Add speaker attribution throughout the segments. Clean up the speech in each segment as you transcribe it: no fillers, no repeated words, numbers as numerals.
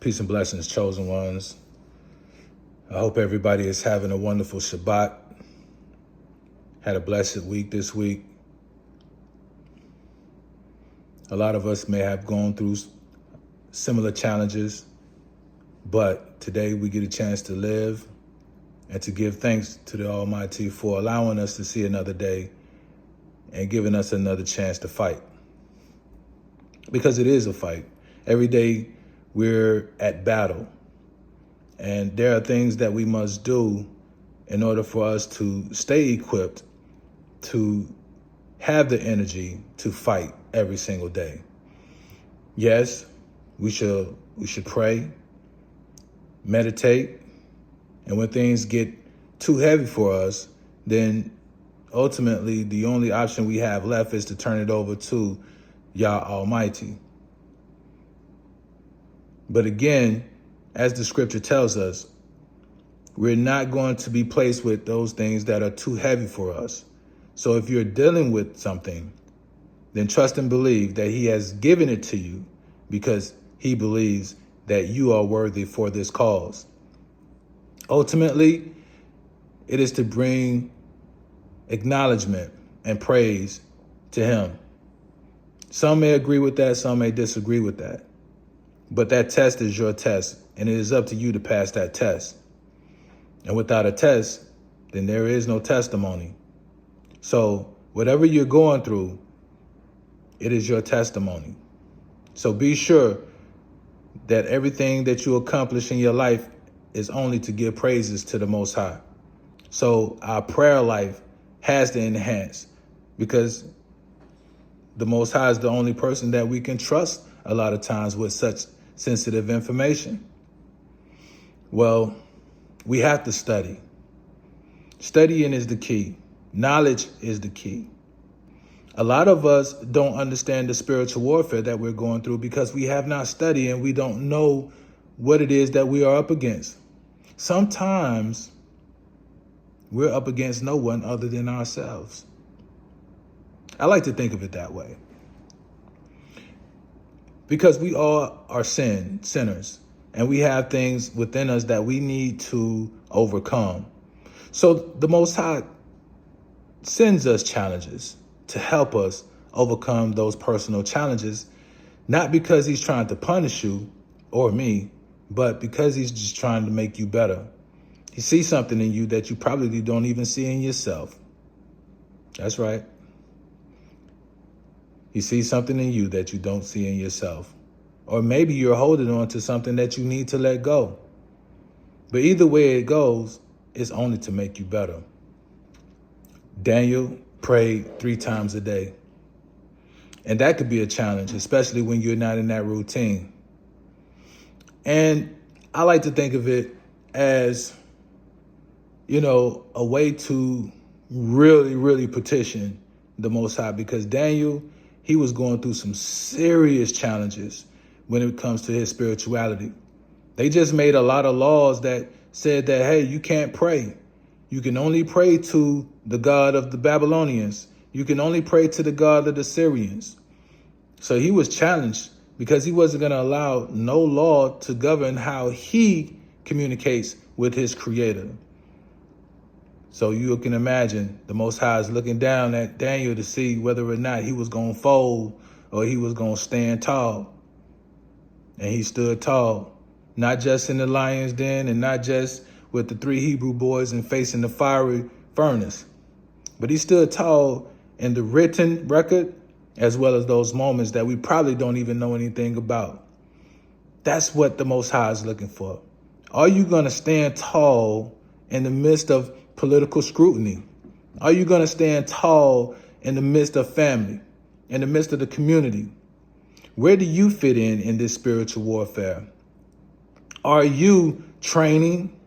Speaker 1: Peace and blessings, chosen ones. I hope everybody is having a wonderful Sha'Bat. Had a blessed week this week. A lot of us may have gone through similar challenges, but today we get a chance to live and to give thanks to the Almighty for allowing us to see another day and giving us another chance to fight. Because it is a fight. Every day we're at battle. And there are things that we must do in order for us to stay equipped, to have the energy to fight every single day. Yes, we should pray, meditate, and when things get too heavy for us, then ultimately the only option we have left is to turn it over to Yah Almighty. But again, as the scripture tells us, we're not going to be placed with those things that are too heavy for us. So if you're dealing with something, then trust and believe that he has given it to you because he believes that you are worthy for this cause. Ultimately, it is to bring acknowledgement and praise to him. Some may agree with that, some may disagree with that. But that test is your test, and it is up to you to pass that test. And without a test, then there is no testimony. So whatever you're going through, it is your testimony. So be sure that everything that you accomplish in your life is only to give praises to the Most High. So our prayer life has to enhance because the Most High is the only person that we can trust a lot of times with such sensitive information. Well, we have to study. Studying is the key. Knowledge is the key. A lot of us don't understand the spiritual warfare that we're going through because we have not studied and we don't know what it is that we are up against. Sometimes we're up against no one other than ourselves. I like to think of it that way. Because we all are sinners, and we have things within us that we need to overcome. So the Most High sends us challenges to help us overcome those personal challenges, not because he's trying to punish you or me, but because he's just trying to make you better. He sees something in you that you probably don't even see in yourself. That's right. He sees something in you that you don't see in yourself. Or maybe you're holding on to something that you need to let go. But either way it goes, it's only to make you better. Daniel prayed 3 times a day. And that could be a challenge, especially when you're not in that routine. And I like to think of it as, a way to really petition the Most High, because Daniel, he was going through some serious challenges when it comes to his spirituality. They just made a lot of laws that said that, hey, you can't pray. You can only pray to the God of the Babylonians. You can only pray to the God of the Syrians. So he was challenged because he wasn't going to allow no law to govern how he communicates with his creator. So you can imagine the Most High is looking down at Daniel to see whether or not he was going to fold or he was going to stand tall. And he stood tall, not just in the lion's den and not just with the 3 Hebrew boys and facing the fiery furnace, but he stood tall in the written record as well as those moments that we probably don't even know anything about. That's what the Most High is looking for. Are you going to stand tall in the midst of political scrutiny? Are you going to stand tall in the midst of family, in the midst of the community? Where do you fit in this spiritual warfare? Are you training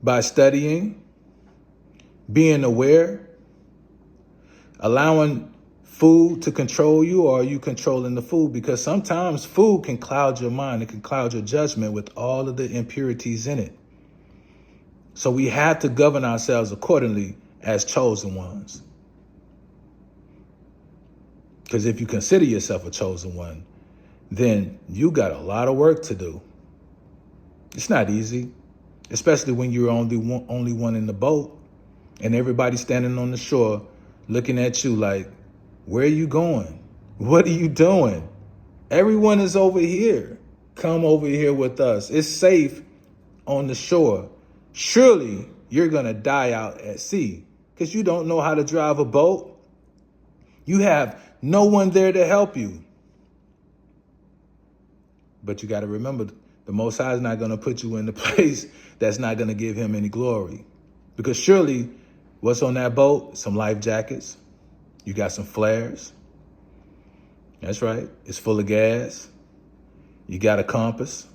Speaker 1: by studying, being aware, allowing food to control you, or are you controlling the food? Because sometimes food can cloud your mind. It can cloud your judgment with all of the impurities in it. So we have to govern ourselves accordingly as chosen ones. Because if you consider yourself a chosen one, then you got a lot of work to do. It's not easy, especially when you're only one in the boat and everybody standing on the shore looking at you like, where are you going? What are you doing? Everyone is over here. Come over here with us. It's safe on the shore. Surely you're going to die out at sea because you don't know how to drive a boat. You have no one there to help you. But you got to remember, the Most High is not going to put you in a place that's not going to give him any glory. Because surely what's on that boat? Some life jackets. You got some flares. That's right. It's full of gas. You got a compass.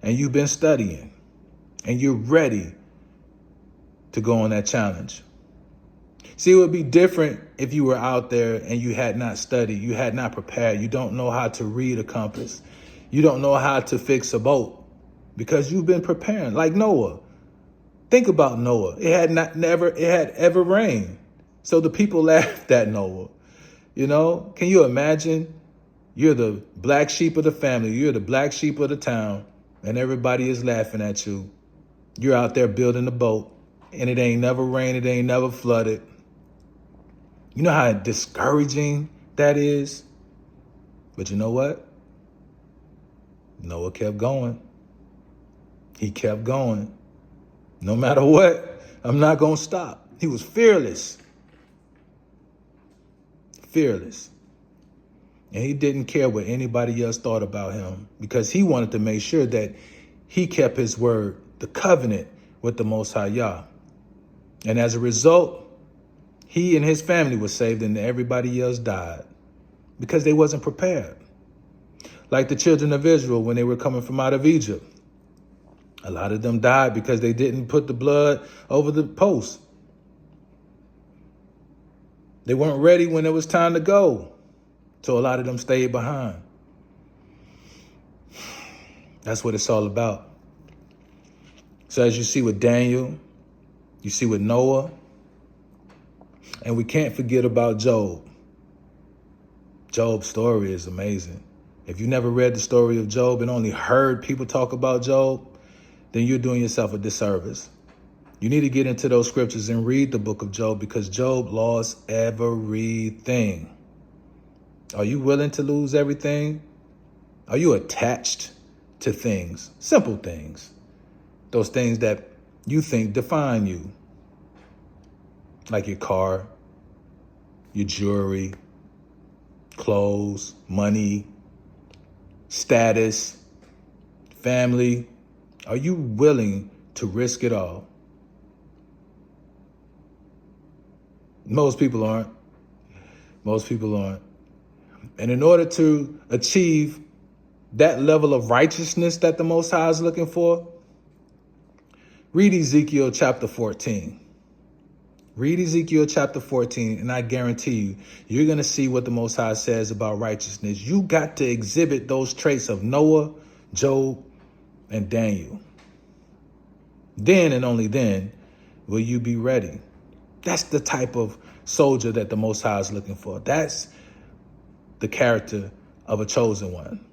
Speaker 1: And you've been studying. And you're ready to go on that challenge. See, it would be different if you were out there and you had not studied, you had not prepared, you don't know how to read a compass, you don't know how to fix a boat, because you've been preparing. Like Noah. Think about Noah. It had ever rained. So the people laughed at Noah. You know, can you imagine? You're the black sheep of the family, you're the black sheep of the town, and everybody is laughing at you. You're out there building a boat, and it ain't never rained, it ain't never flooded. You know how discouraging that is? But you know what? Noah kept going. He kept going. No matter what, I'm not going to stop. He was fearless. Fearless. And he didn't care what anybody else thought about him because he wanted to make sure that he kept his word, the covenant with the Most High Yah. And as a result, he and his family was saved and everybody else died because they wasn't prepared. Like the children of Israel when they were coming from out of Egypt. A lot of them died because they didn't put the blood over the post. They weren't ready when it was time to go. So a lot of them stayed behind. That's what it's all about. So as you see with Daniel, you see with Noah, and we can't forget about Job. Job's story is amazing. If you never read the story of Job and only heard people talk about Job, then you're doing yourself a disservice. You need to get into those scriptures and read the book of Job because Job lost everything. Are you willing to lose everything? Are you attached to things, simple things, those things that you think define you? Like your car, your jewelry, clothes, money, status, family. Are you willing to risk it all? Most people aren't. Most people aren't. And in order to achieve that level of righteousness that the Most High is looking for, read Ezekiel chapter 14. Read Ezekiel chapter 14, and I guarantee you, you're going to see what the Most High says about righteousness. You got to exhibit those traits of Noah, Job, and Daniel. Then and only then will you be ready. That's the type of soldier that the Most High is looking for. That's the character of a chosen one.